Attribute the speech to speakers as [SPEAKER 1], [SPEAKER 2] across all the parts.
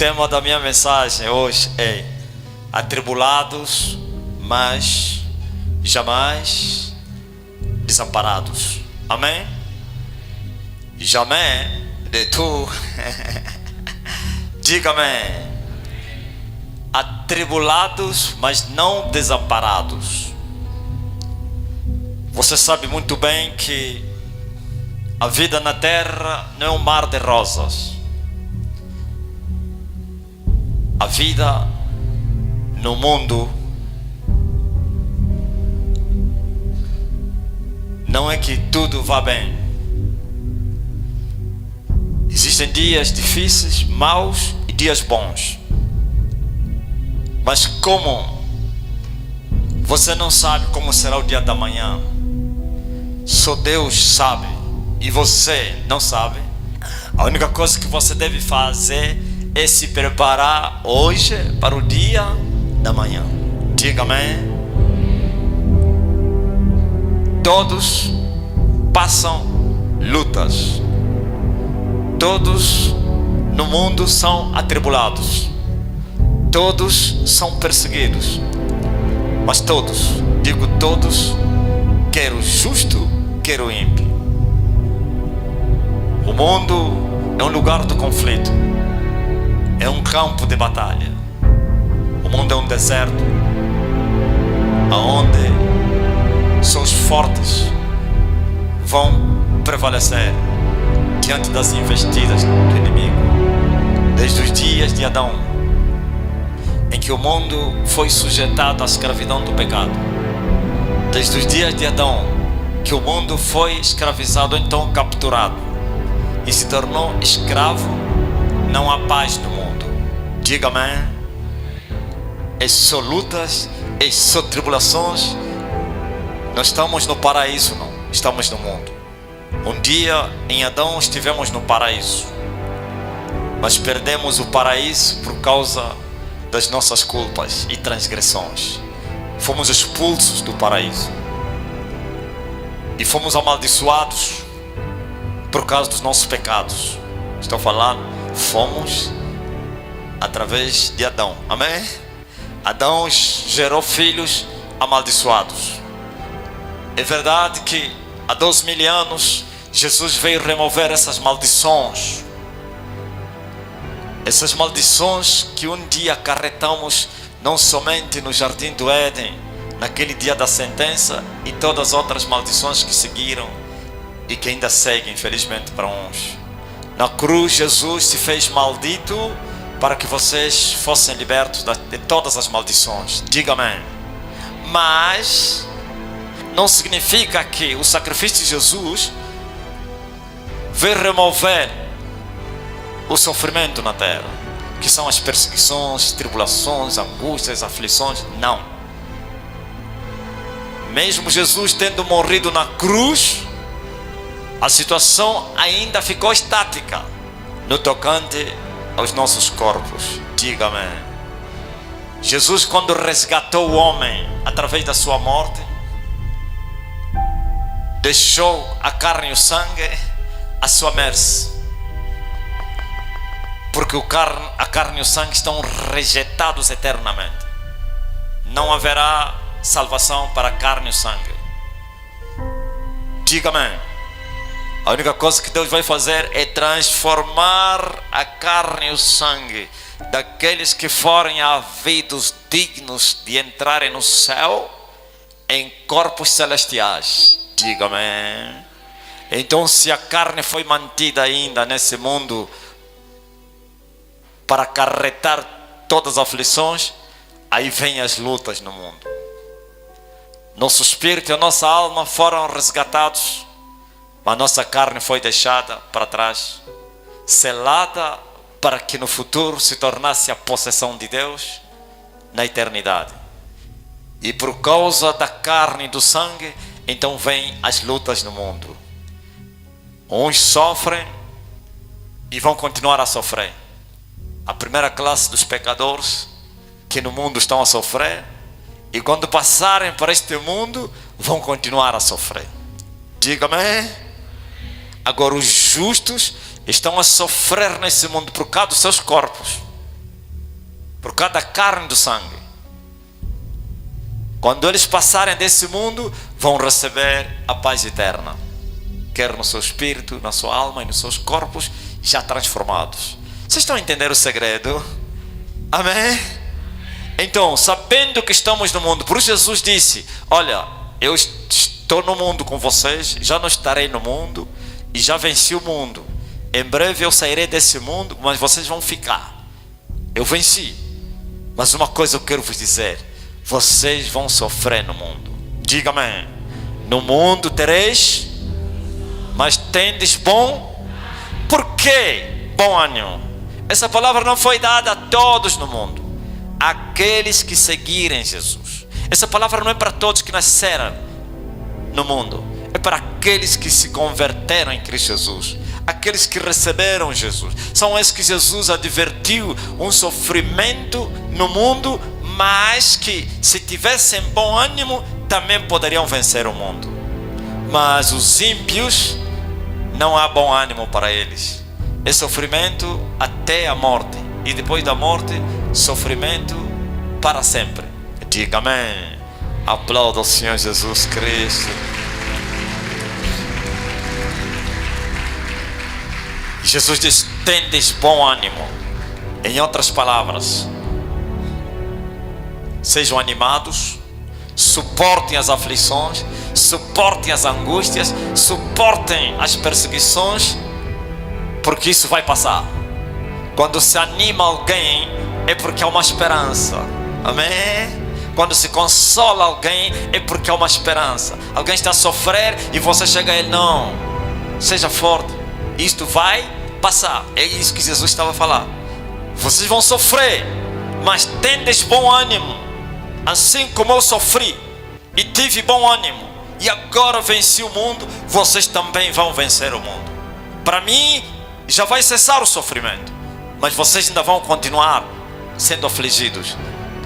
[SPEAKER 1] tema da minha mensagem hoje é atribulados, mas jamais desamparados. Amém? Jamais de tu. Diga amém. Atribulados, mas não desamparados. Você sabe muito bem que a vida na terra não é um mar de rosas. A vida no mundo não é que tudo vá bem. Existem dias difíceis, maus e dias bons. Mas como você não sabe como será o dia da manhã, só Deus sabe e você não sabe, a única coisa que você deve fazer é se preparar hoje para o dia da manhã. Diga amém. Todos passam lutas. Todos no mundo são atribulados. Todos são perseguidos. Mas todos, digo todos, quer o justo, quer o ímpio. O mundo é um lugar do conflito. É um campo de batalha. O mundo é um deserto, aonde só os fortes vão prevalecer diante das investidas do inimigo. Desde os dias de Adão, em que o mundo foi sujeitado à escravidão do pecado. Desde os dias de Adão, que o mundo foi escravizado, então capturado, e se tornou escravo, não há paz no mundo. Diga amém. É só lutas, é só tribulações. Nós estamos no paraíso, não estamos no mundo. Um dia em Adão estivemos no paraíso, mas perdemos o paraíso por causa das nossas culpas e transgressões. Fomos expulsos do paraíso e fomos amaldiçoados por causa dos nossos pecados. Estou falando, fomos através de Adão. Amém? Adão gerou filhos amaldiçoados. É verdade que há 2000 anos Jesus veio remover essas maldições. Essas maldições que um dia acarretamos não somente no jardim do Éden, naquele dia da sentença, e todas as outras maldições que seguiram e que ainda seguem, infelizmente, para uns. Na cruz Jesus se fez maldito para que vocês fossem libertos de todas as maldições. Diga amém. Mas não significa que o sacrifício de Jesus veio remover o sofrimento na terra, que são as perseguições, tribulações, angústias, aflições. Não. Mesmo Jesus tendo morrido na cruz, a situação ainda ficou estática no tocante aos nossos corpos. Diga amém. Jesus, quando resgatou o homem através da sua morte, deixou a carne e o sangue à sua mercê, porque a carne e o sangue estão rejeitados eternamente. Não haverá salvação para a carne e o sangue. Diga amém. A única coisa que Deus vai fazer é transformar a carne e o sangue daqueles que forem havidos dignos de entrarem no céu em corpos celestiais. Diga amém. Então, se a carne foi mantida ainda nesse mundo para acarretar todas as aflições, aí vem as lutas no mundo. Nosso espírito e a nossa alma foram resgatados, mas a nossa carne foi deixada para trás, selada para que no futuro se tornasse a possessão de Deus na eternidade. E por causa da carne e do sangue, então vêm as lutas no mundo. Uns sofrem e vão continuar a sofrer. A primeira classe dos pecadores que no mundo estão a sofrer, e quando passarem para este mundo vão continuar a sofrer. Diga-me. Agora os justos estão a sofrer nesse mundo por causa dos seus corpos, por cada carne do sangue. Quando eles passarem desse mundo, vão receber a paz eterna, quer no seu espírito, na sua alma e nos seus corpos já transformados. Vocês estão a entender o segredo? Amém? Então, sabendo que estamos no mundo, por isso Jesus disse: olha, eu estou no mundo com vocês, já não estarei no mundo e já venci o mundo. Em breve eu sairei desse mundo, mas vocês vão ficar. Eu venci. Mas uma coisa eu quero vos dizer: vocês vão sofrer no mundo. Diga amém. No mundo tereis, mas tendes bom. Por quê? Bom ânimo. Essa palavra não foi dada a todos no mundo, aqueles que seguirem Jesus. Essa palavra não é para todos que nasceram no mundo, é para aqueles que se converteram em Cristo Jesus, aqueles que receberam Jesus. São esses que Jesus advertiu um sofrimento no mundo, mas que se tivessem bom ânimo também poderiam vencer o mundo. Mas os ímpios, não há bom ânimo para eles. É sofrimento até a morte, e depois da morte, sofrimento para sempre. Diga amém. Aplauda o Senhor Jesus Cristo. Jesus diz: tendes bom ânimo. Em outras palavras, sejam animados, suportem as aflições, suportem as angústias, suportem as perseguições, porque isso vai passar. Quando se anima alguém, é porque há uma esperança. Amém? Quando se consola alguém, é porque há uma esperança. Alguém está a sofrer e você chega a ele: não, seja forte, isto vai passar. É isso que Jesus estava a falar. Vocês vão sofrer, mas tendes bom ânimo. Assim como eu sofri e tive bom ânimo, e agora venci o mundo, vocês também vão vencer o mundo. Para mim já vai cessar o sofrimento, mas vocês ainda vão continuar sendo afligidos.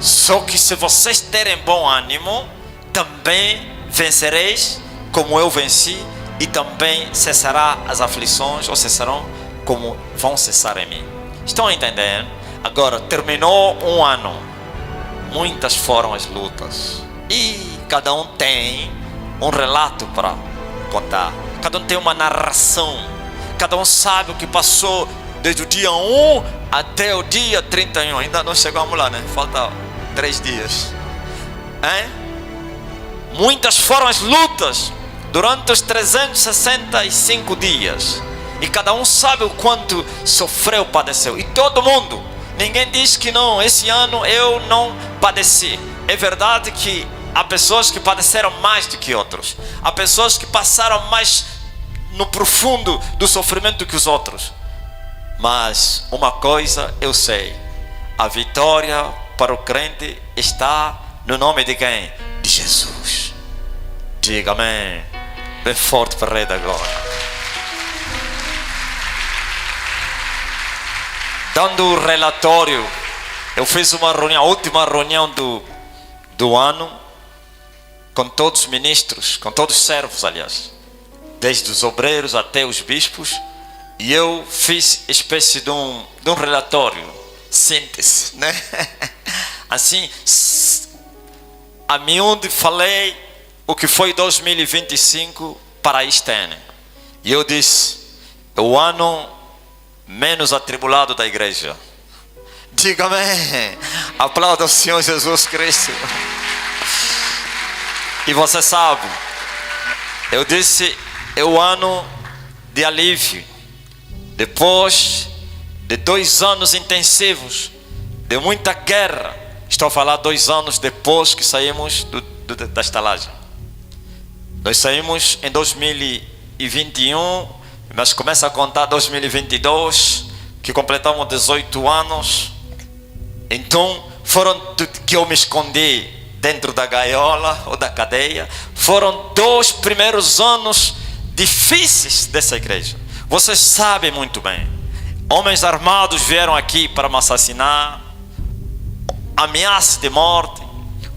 [SPEAKER 1] Só que se vocês terem bom ânimo, também vencereis como eu venci, e também cessará as aflições, ou cessarão como vão cessar em mim. Estão a entender? Agora, terminou um ano, muitas foram as lutas, e cada um tem um relato para contar, cada um tem uma narração, cada um sabe o que passou desde o dia 1 até o dia 31. Ainda não chegamos lá, né? Falta 3 dias. Muitas foram as lutas durante os 365 dias. E cada um sabe o quanto sofreu, padeceu. E todo mundo, ninguém diz que não, esse ano eu não padeci. É verdade que há pessoas que padeceram mais do que outros. Há pessoas que passaram mais no profundo do sofrimento que os outros. Mas uma coisa eu sei: a vitória para o crente está no nome de quem? De Jesus. Diga amém. Bem forte para o Rei da Glória. Dando o relatório, eu fiz uma reunião, a última reunião do ano, com todos os ministros, com todos os servos, aliás, desde os obreiros até os bispos, e eu fiz espécie de um relatório, síntese, né? Assim, a miúde falei o que foi 2025 para este ano. E eu disse: o ano menos atribulado da igreja. Diga amém. Aplauda o Senhor Jesus Cristo. E você sabe, eu disse: é o ano de alívio. Depois de 2 anos intensivos, de muita guerra. Estou a falar 2 anos depois que saímos da estalagem. Nós saímos em 2021, mas começa a contar 2022, que completamos 18 anos. Então foram que eu me escondi dentro da gaiola ou da cadeia. Foram 2 primeiros anos difíceis dessa igreja. Vocês sabem muito bem. Homens armados vieram aqui para me assassinar, ameaça de morte.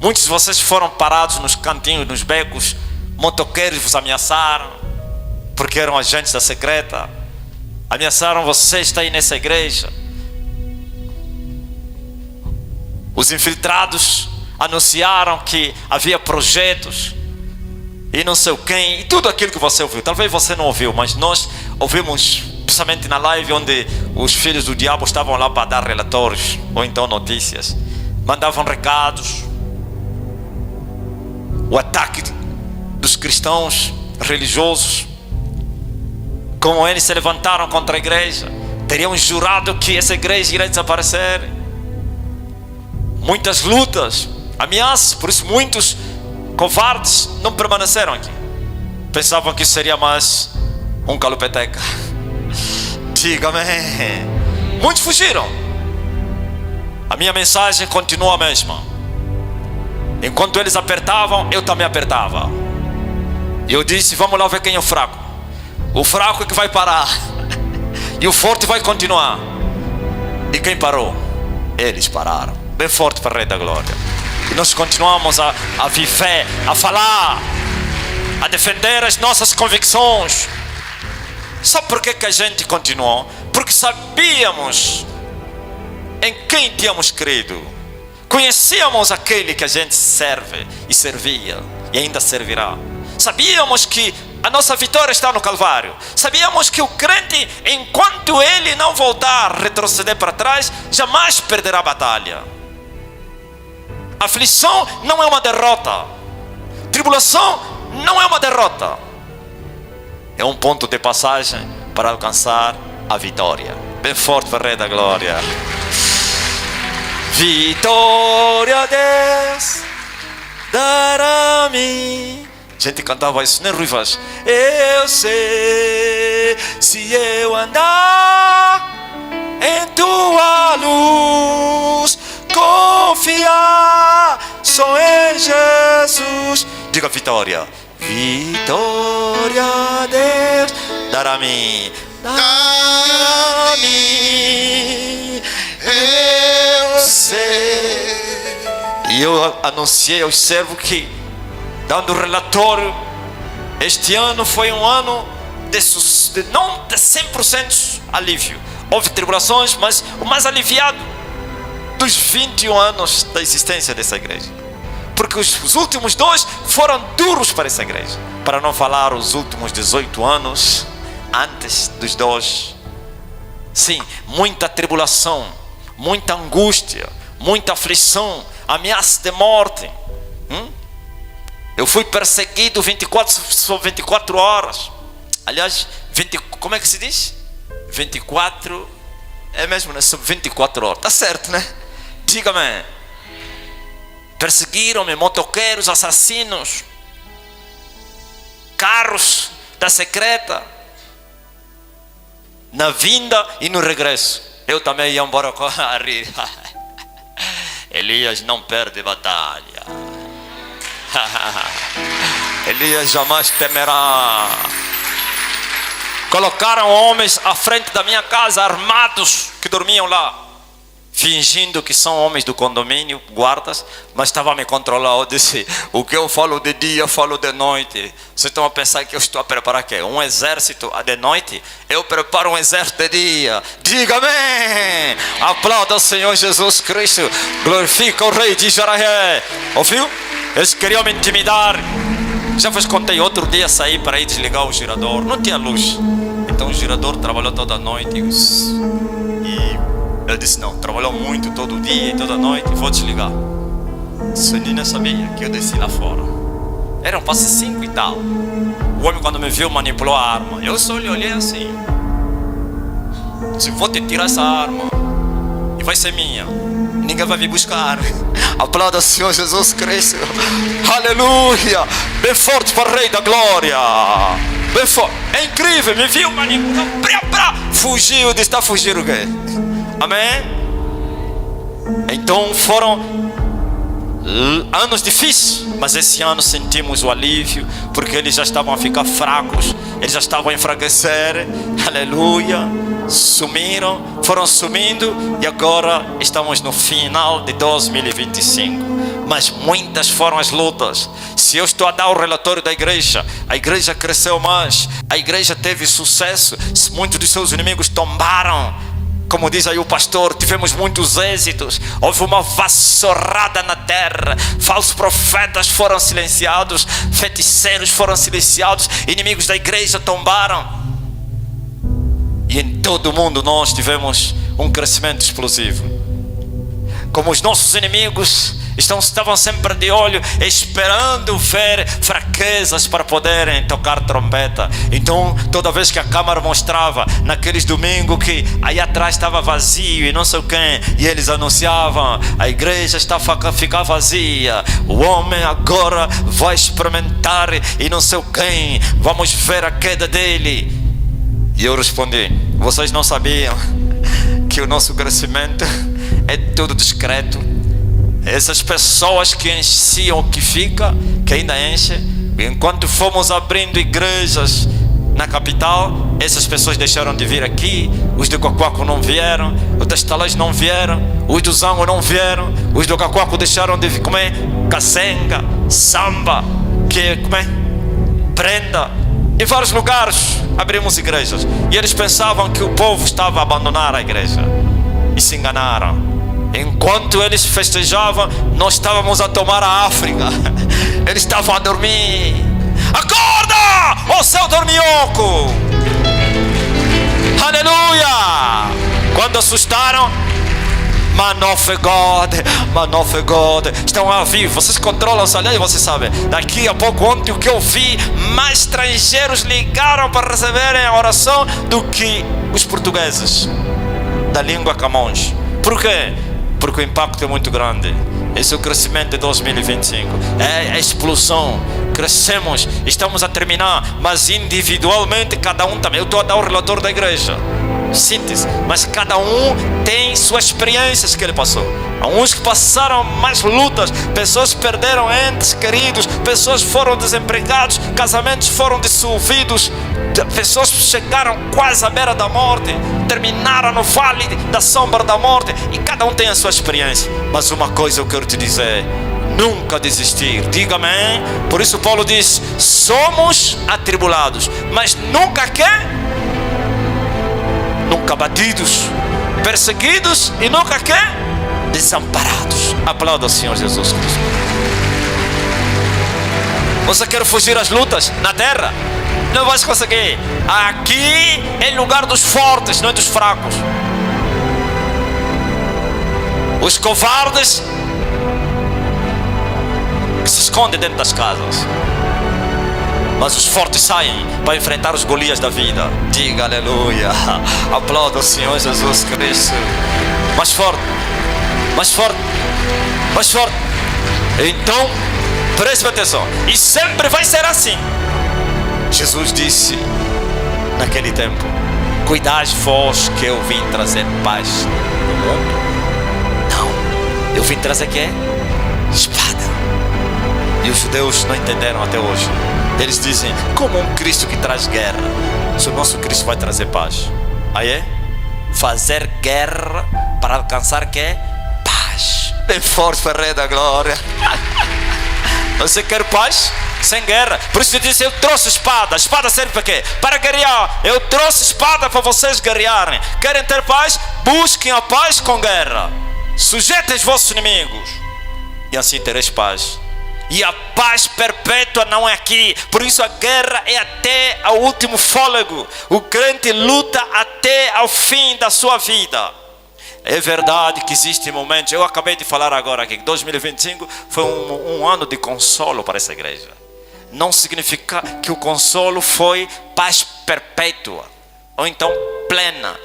[SPEAKER 1] Muitos de vocês foram parados nos cantinhos, nos becos. Motoqueiros vos ameaçaram, porque eram agentes da secreta. Ameaçaram: você está aí nessa igreja. Os infiltrados anunciaram que havia projetos e não sei quem, e tudo aquilo que você ouviu. Talvez você não ouviu, mas nós ouvimos, principalmente na live onde os filhos do diabo estavam lá para dar relatórios, ou então notícias, mandavam recados. O ataque dos cristãos religiosos, como eles se levantaram contra a igreja, teriam jurado que essa igreja iria desaparecer. Muitas lutas, ameaças, por isso muitos covardes não permaneceram aqui. Pensavam que seria mais um calopeteca. Diga-me. Muitos fugiram. A minha mensagem continua a mesma. Enquanto eles apertavam, eu também apertava. E eu disse, vamos lá ver quem é o fraco. O fraco é que vai parar. E o forte vai continuar. E quem parou? Eles pararam. Bem forte para o Rei da Glória. E nós continuamos a viver, a falar, a defender as nossas convicções. Sabe por que a gente continuou? Porque sabíamos em quem tínhamos crido. Conhecíamos aquele que a gente serve e servia e ainda servirá. Sabíamos que a nossa vitória está no Calvário. Sabíamos que o crente, enquanto ele não voltar a retroceder para trás, jamais perderá a batalha. Aflição não é uma derrota. Tribulação não é uma derrota. É um ponto de passagem para alcançar a vitória. Bem forte para o Rei da Glória. Vitória, Deus dará-me. A gente cantava isso, né, Ruivas? Eu sei, se eu andar em tua luz, confiar só em Jesus. Diga vitória. Vitória, Deus dará-me, dará-me. Eu sei. E eu anunciei aos servos que, dando relatório, este ano foi um ano não de 100% alívio. Houve tribulações, mas o mais aliviado dos 21 anos da existência dessa igreja. Porque os últimos 2 foram duros para essa igreja. Para não falar os últimos 18 anos antes dos 2. Sim, muita tribulação, muita angústia, muita aflição, ameaça de morte. Eu fui perseguido 24 horas. Aliás, como é que se diz? 24, é mesmo, né? 24 horas. Tá certo, né? Diga-me. Perseguiram-me motoqueiros, assassinos, carros da secreta, na vinda e no regresso. Eu também ia embora a rir. Elias não perde batalha. Elias jamais temerá. Colocaram homens à frente da minha casa, armados, que dormiam lá, fingindo que são homens do condomínio, guardas, mas estavam a me controlar. Eu disse, o que eu falo de dia, eu falo de noite. Vocês estão a pensar que eu estou a preparar o quê? Um exército de noite? Eu preparo um exército de dia. Diga amém. Aplauda o Senhor Jesus Cristo. Glorifica o Rei de Israel. Ouviu? Eles queriam me intimidar. Já vos contei, outro dia saí para ir desligar o gerador. Não tinha luz. Então o gerador trabalhou toda a noite. E eu disse, não, trabalhou muito todo dia e toda noite, vou desligar. Senina sabia que eu desci lá fora. Eram quase 5 e tal. O homem, quando me viu, manipulou a arma. Eu só lhe olhei assim. Disse, vou te tirar essa arma e vai ser minha. Ninguém vai me buscar. Aplauda o Senhor Jesus Cristo. Aleluia. Bem forte para o Rei da Glória. Bem forte. É incrível, me viu manipular. Fugiu, disse, está fugindo o quê? Amém? Então foram anos difíceis, mas esse ano sentimos o alívio, porque eles já estavam a ficar fracos, eles já estavam a enfraquecer. Aleluia. Sumiram, foram sumindo, e agora estamos no final de 2025. Mas muitas foram as lutas. Se eu estou a dar o relatório da igreja, a igreja cresceu mais, a igreja teve sucesso, muitos dos seus inimigos tombaram Como diz aí o pastor, tivemos muitos êxitos. Houve uma vassourada na terra. Falsos profetas foram silenciados. Feiticeiros foram silenciados. Inimigos da igreja tombaram. E em todo o mundo nós tivemos um crescimento explosivo. Como os nossos inimigos estavam sempre de olho, esperando ver fraquezas para poderem tocar trombeta. Então toda vez que a câmara mostrava naqueles domingos que aí atrás estava vazio e não sei quem, e eles anunciavam: a igreja está a ficar vazia, o homem agora vai experimentar e não sei quem, vamos ver a queda dele. E eu respondi: vocês não sabiam que o nosso crescimento é tudo discreto? Essas pessoas que enchiam o que fica, que ainda enche, enquanto fomos abrindo igrejas na capital, essas pessoas deixaram de vir aqui. Os do Cocoaco não vieram, os das Talãs não vieram, os do Zango não vieram, os do Cocoaco deixaram de vir comer Kasenga, Samba, Prenda. Em vários lugares abrimos igrejas e eles pensavam que o povo estava a abandonar a igreja e se enganaram. Enquanto eles festejavam, nós estávamos a tomar a África. Eles estavam a dormir. Acorda, ô seu dorminhoco! Aleluia! Quando assustaram, man of God, estão a ouvir. Vocês controlam essa lei, vocês sabem. Daqui a pouco, ontem, o que eu vi, mais estrangeiros ligaram para receberem a oração do que os portugueses da língua Camões. Por quê? Porque o impacto é muito grande. Esse é o crescimento de 2025. É a explosão. Crescemos, estamos a terminar, mas individualmente cada um também. Eu estou a dar o relator da igreja, síntese, mas cada um tem suas experiências que ele passou. Há uns que passaram mais lutas, pessoas perderam entes queridos, pessoas foram desempregados, casamentos foram dissolvidos, pessoas chegaram quase à beira da morte, terminaram no vale da sombra da morte, e cada um tem a sua experiência. Mas uma coisa eu quero te dizer: nunca desistir. Diga amém. Por isso Paulo diz: somos atribulados, mas nunca nunca batidos, perseguidos e nunca desamparados. Aplauda o Senhor Jesus Cristo. Você quer fugir às lutas na terra? Não vai conseguir. Aqui é lugar dos fortes, não é dos fracos. Os covardes que se escondem dentro das casas, mas os fortes saem para enfrentar os Golias da vida. Diga aleluia. Aplauda o Senhor Jesus Cristo. Mais forte, mais forte, mais forte. Então, preste atenção. E sempre vai ser assim. Jesus disse naquele tempo: cuidai vós que eu vim trazer paz no mundo. Não, eu vim trazer quê? Espada. E os judeus não entenderam até hoje. Eles dizem: como um Cristo que traz guerra? Se o nosso Cristo vai trazer paz. Aí é fazer guerra para alcançar que? Paz. Bem forte para Rei da Glória. Você quer paz? Sem guerra. Por isso ele disse: eu trouxe espada. A espada serve para quê? Para guerrear. Eu trouxe espada para vocês guerrearem. Querem ter paz? Busquem a paz com guerra. Sujeitem os vossos inimigos, e assim tereis paz. E a paz perpétua não é aqui. Por isso a guerra é até ao último fôlego. O crente luta até ao fim da sua vida. É verdade que existem momentos. Eu acabei de falar agora aqui que 2025 foi um ano de consolo para essa igreja. Não significa que o consolo foi paz perpétua ou então plena.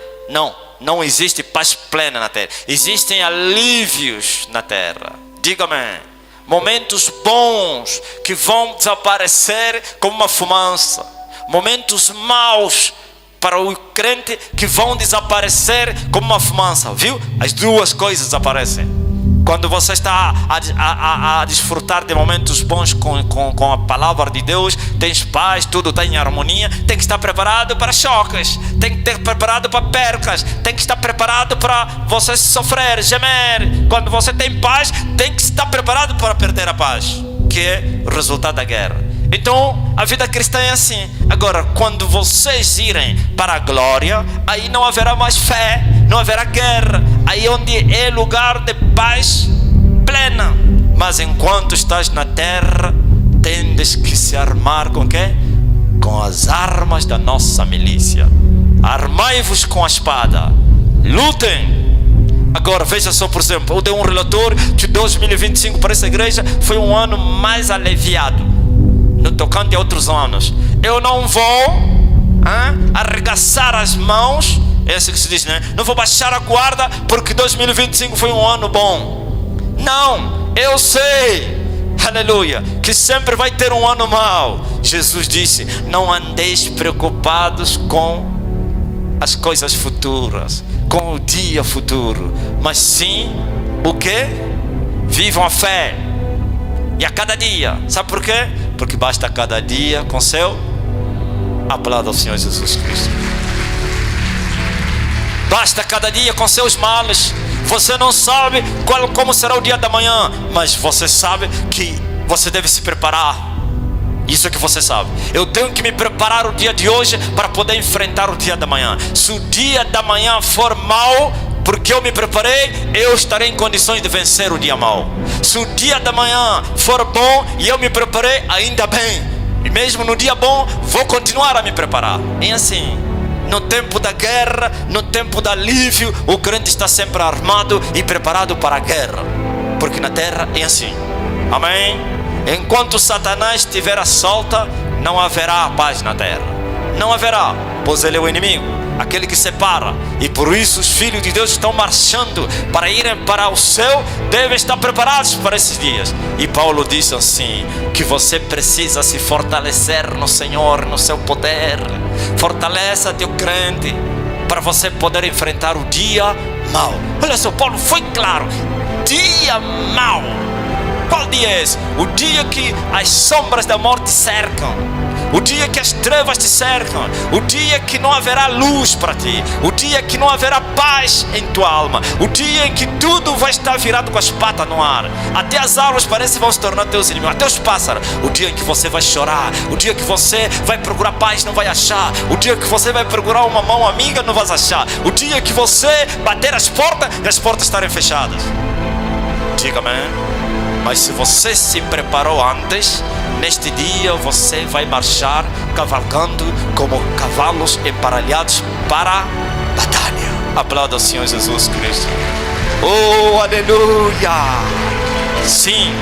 [SPEAKER 1] Não existe paz plena na terra. Existem alívios na terra. Diga-me. Momentos bons que vão desaparecer como uma fumaça. Momentos maus para o crente que vão desaparecer como uma fumaça. Viu? As duas coisas desaparecem. Quando você está a desfrutar de momentos bons com a palavra de Deus, tens paz, tudo está em harmonia, tem que estar preparado para choques, tem que estar preparado para percas, tem que estar preparado para você sofrer, gemer. Quando você tem paz, tem que estar preparado para perder a paz, que é o resultado da guerra. Então a vida cristã é assim. Agora, quando vocês irem para a glória, aí não haverá mais fé, não haverá guerra. Aí onde é lugar de paz plena. Mas enquanto estás na terra, tendes que se armar com quê? Com as armas da nossa milícia. Armai-vos com a espada. Lutem. Agora veja só, por exemplo, eu dei um relatório de 2025 para essa igreja. Foi um ano mais aliviado no tocante a outros anos. Eu não vou arregaçar as mãos. É assim que se diz, né? Não vou baixar a guarda porque 2025 foi um ano bom. Não, eu sei, aleluia, que sempre vai ter um ano mau. Jesus disse: não andeis preocupados com as coisas futuras, com o dia futuro, mas sim o que? Vivam a fé. E a cada dia, sabe por quê? Porque basta cada dia com seu aplauso ao Senhor Jesus Cristo. Basta cada dia com seus males. Você não sabe como será o dia da manhã, mas você sabe que você deve se preparar. Isso é que você sabe. Eu tenho que me preparar o dia de hoje para poder enfrentar o dia da manhã. Se o dia da manhã for mau, porque eu me preparei, eu estarei em condições de vencer o dia mau. Se o dia da manhã for bom e eu me preparei, ainda bem. E mesmo no dia bom, vou continuar a me preparar. E assim, no tempo da guerra, no tempo do alívio, o crente está sempre armado e preparado para a guerra. Porque na terra é assim. Amém? Enquanto Satanás estiver à solta, não haverá paz na terra. Não haverá, pois ele é o inimigo, aquele que separa. E por isso os filhos de Deus estão marchando para irem para o céu. Devem estar preparados para esses dias. E Paulo disse assim, que você precisa se fortalecer no Senhor, no seu poder. Fortaleça teu crente para você poder enfrentar o dia mau. Olha só, Paulo foi claro. Dia mau. Qual dia é esse? O dia que as sombras da morte cercam. O dia que as trevas te cercam. O dia que não haverá luz para ti. O dia que não haverá paz em tua alma. O dia em que tudo vai estar virado com as patas no ar. Até as árvores parecem que vão se tornar teus inimigos. Até os pássaros. O dia em que você vai chorar. O dia que você vai procurar paz, não vai achar. O dia que você vai procurar uma mão amiga, não vai achar. O dia que você bater as portas e as portas estarem fechadas. Diga amém. Mas se você se preparou antes, neste dia você vai marchar cavalgando como cavalos emparelhados para a batalha. Aplauda o Senhor Jesus Cristo. Oh, aleluia! Sim,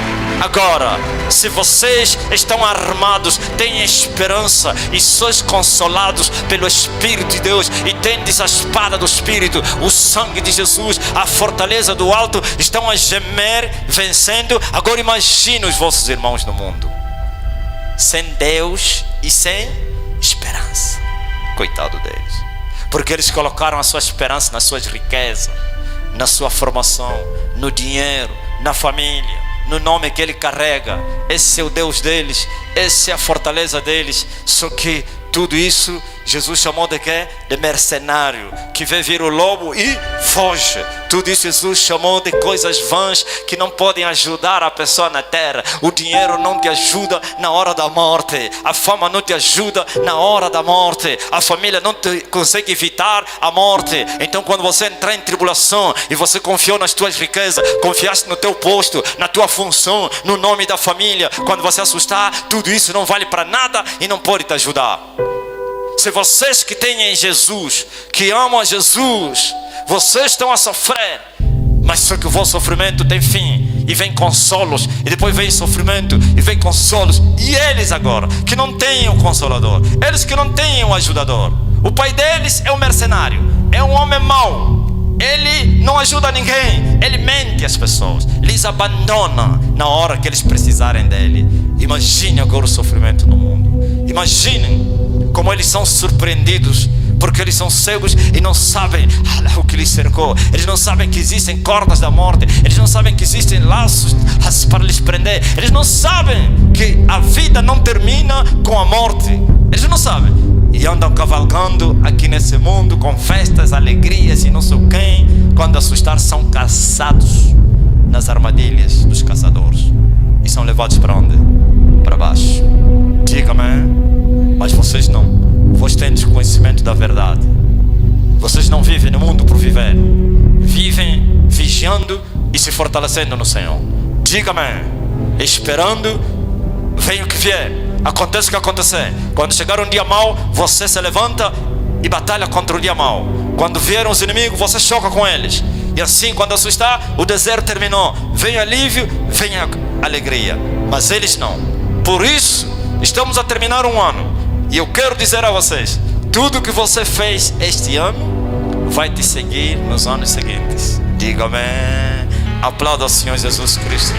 [SPEAKER 1] agora, se vocês estão armados, têm esperança e sois consolados pelo Espírito de Deus e tendes a espada do Espírito, o sangue de Jesus, a fortaleza do alto, estão a gemer, vencendo. Agora imagine os vossos irmãos no mundo sem Deus e sem esperança. Coitado deles, porque eles colocaram a sua esperança nas suas riquezas, na sua formação, no dinheiro, na família, no nome que ele carrega. Esse é o Deus deles, essa é a fortaleza deles. Só que tudo isso Jesus chamou de quê? De mercenário, que vê vir o lobo e foge. Tudo isso Jesus chamou de coisas vãs que não podem ajudar a pessoa na terra. O dinheiro não te ajuda na hora da morte. A fama não te ajuda na hora da morte. A família não te consegue evitar a morte. Então quando você entrar em tribulação e você confiou nas tuas riquezas, confiaste no teu posto, na tua função, no nome da família, quando você assustar, tudo isso não vale para nada e não pode te ajudar. Se vocês que têm em Jesus, que amam a Jesus, vocês estão a sofrer, mas só que o vosso sofrimento tem fim, e vem consolos, e depois vem sofrimento, e vem consolos. E eles agora, que não têm o consolador, eles que não têm o ajudador, o pai deles é um mercenário, é um homem mau. Ele não ajuda ninguém, ele mente às pessoas, lhes abandona na hora que eles precisarem dele. Imagine agora o sofrimento no mundo. Imaginem como eles são surpreendidos, porque eles são cegos e não sabem o que lhes cercou. Eles não sabem que existem cordas da morte. Eles não sabem que existem laços para lhes prender. Eles não sabem que a vida não termina com a morte. Eles não sabem. E andam cavalgando aqui nesse mundo com festas, alegrias e não sei quem. Quando assustar, são caçados nas armadilhas dos caçadores e são levados para onde? Para baixo. Diga-me. Mas vocês não. Vós tendes conhecimento da verdade. Vocês não vivem no mundo por viver, vivem vigiando e se fortalecendo no Senhor. Diga-me, esperando, vem o que vier, acontece o que acontecer. Quando chegar um dia mau, você se levanta e batalha contra o dia mau. Quando vieram os inimigos, você choca com eles. E assim, quando assustar, o deserto terminou. Vem alívio, vem a alegria. Mas eles não. Por isso, estamos a terminar um ano. E eu quero dizer a vocês, tudo que você fez este ano vai te seguir nos anos seguintes. Diga amém. Aplauda ao Senhor Jesus Cristo.